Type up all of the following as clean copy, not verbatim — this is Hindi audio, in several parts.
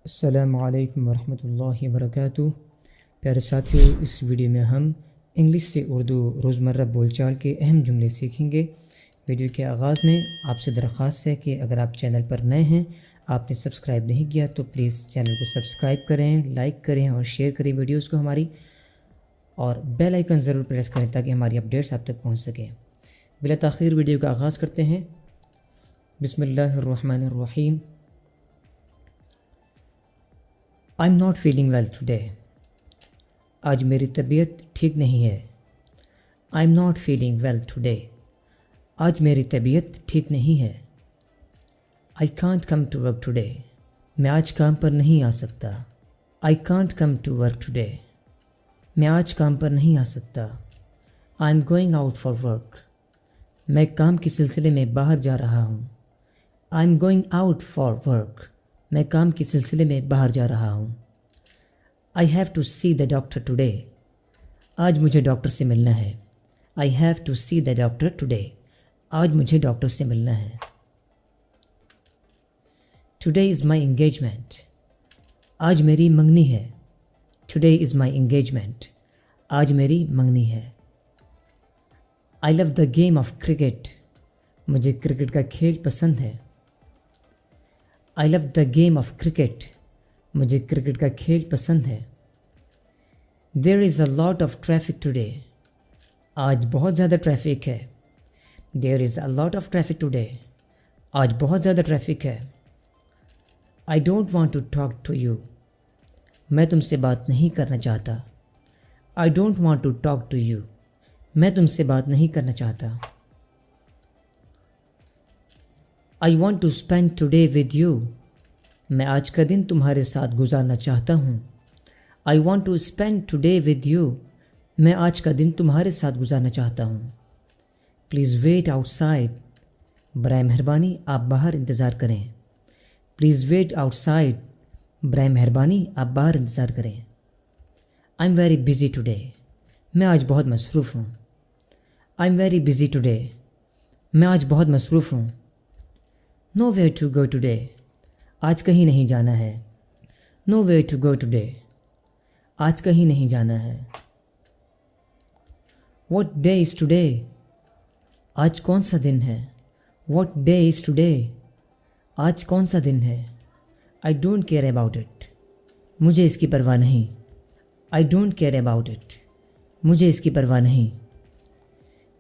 अस्सलामु अलैकुम वरहमतुल्लाहि वबरकातुहू। प्यारे साथियों, इस वीडियो में हम इंग्लिश से उर्दू रोज़मर्रा बोलचाल के अहम जुमले सीखेंगे। वीडियो के आगाज़ में आपसे दरख्वास्त है कि अगर आप चैनल पर नए हैं, आपने सब्सक्राइब नहीं किया तो प्लीज़ चैनल को सब्सक्राइब करें, लाइक करें और शेयर करें वीडियोज़ को हमारी, और बेल आइकन ज़रूर प्रेस करें ताकि हमारी अपडेट्स आप तक पहुँच सकें। बिला ताख़ीर वीडियो का आगाज़ करते हैं। बिस्मिल्लाहिर्रहमानिर्रहीम। I am not feeling well today. आज मेरी तबीयत ठीक नहीं है। I am not feeling well today. आज मेरी तबीयत ठीक नहीं है। I can't come to work today. मैं आज काम पर नहीं आ सकता। I can't come to work today. मैं आज काम पर नहीं आ सकता। I am going out for work. मैं काम के सिलसिले में बाहर जा रहा हूँ। I am going out for work. मैं काम के सिलसिले में बाहर जा रहा हूँ। I have to see the doctor today. आज मुझे डॉक्टर से मिलना है। I have to see the doctor today. आज मुझे डॉक्टर से मिलना है। Today is my engagement. आज मेरी मंगनी है। Today is my engagement. आज मेरी मंगनी है। I love the game of cricket. मुझे क्रिकेट का खेल पसंद है। I love the game of cricket. मुझे क्रिकेट का खेल पसंद है। There is a lot of traffic today. आज बहुत ज़्यादा ट्रैफिक है। There is a lot of traffic today. आज बहुत ज़्यादा ट्रैफिक है। I don't want to talk to you. मैं तुमसे बात नहीं करना चाहता। I don't want to talk to you. मैं तुमसे बात नहीं करना चाहता। I want to spend today with you. मैं आज का दिन तुम्हारे साथ गुजारना चाहता हूँ। I want to spend today with you. मैं आज का दिन तुम्हारे साथ गुजारना चाहता हूँ। Please wait outside. बराए मेहरबानी आप बाहर इंतज़ार करें। Please wait outside. बराए मेहरबानी आप बाहर इंतज़ार करें। I am very busy today. मैं आज बहुत मसरूफ़ हूँ। I am very busy today. मैं आज बहुत मसरूफ़ हूँ। Nowhere to go today. आज कहीं नहीं जाना है। Know where to go today. आज कहीं नहीं जाना है। What day is today. आज कौन सा दिन है। What day is today. आज कौन सा दिन है। I don't care about it. मुझे इसकी परवाह नहीं। I don't care about it. मुझे इसकी परवाह नहीं।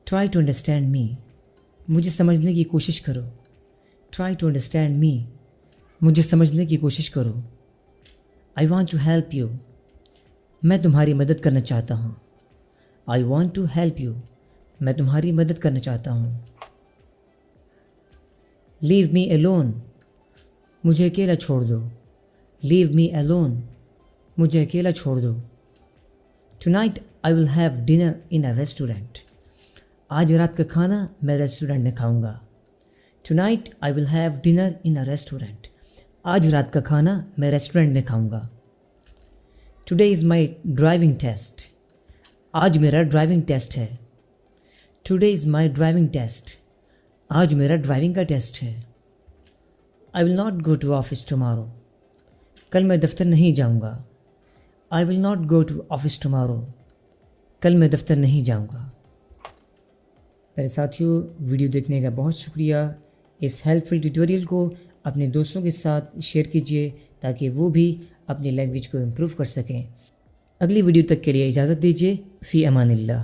Try to understand me. मुझे समझने की कोशिश करो। Try to understand me. मुझे समझने की कोशिश करो। I want to help you. मैं तुम्हारी मदद करना चाहता हूँ। I want to help you. मैं तुम्हारी मदद करना चाहता हूँ। Leave me alone. मुझे अकेला छोड़ दो। Leave me alone. मुझे अकेला छोड़ दो। Tonight I will have dinner in a restaurant. आज रात का खाना मैं रेस्टोरेंट में खाऊंगा। Tonight I will have dinner in a restaurant. आज रात का खाना मैं रेस्टोरेंट में खाऊंगा। Today is my driving test. आज मेरा ड्राइविंग टेस्ट है। Today is my driving test. आज मेरा ड्राइविंग का टेस्ट है। I will not go to office tomorrow. कल मैं दफ्तर नहीं जाऊंगा। I will not go to office tomorrow. कल मैं दफ्तर नहीं जाऊंगा। मेरे साथियों, वीडियो देखने का बहुत शुक्रिया। इस हेल्पफुल ट्यूटोरियल को अपने दोस्तों के साथ शेयर कीजिए ताकि वो भी अपनी लैंग्वेज को इम्प्रूव कर सकें। अगली वीडियो तक के लिए इजाज़त दीजिए। फ़ी अमानिल्लाह।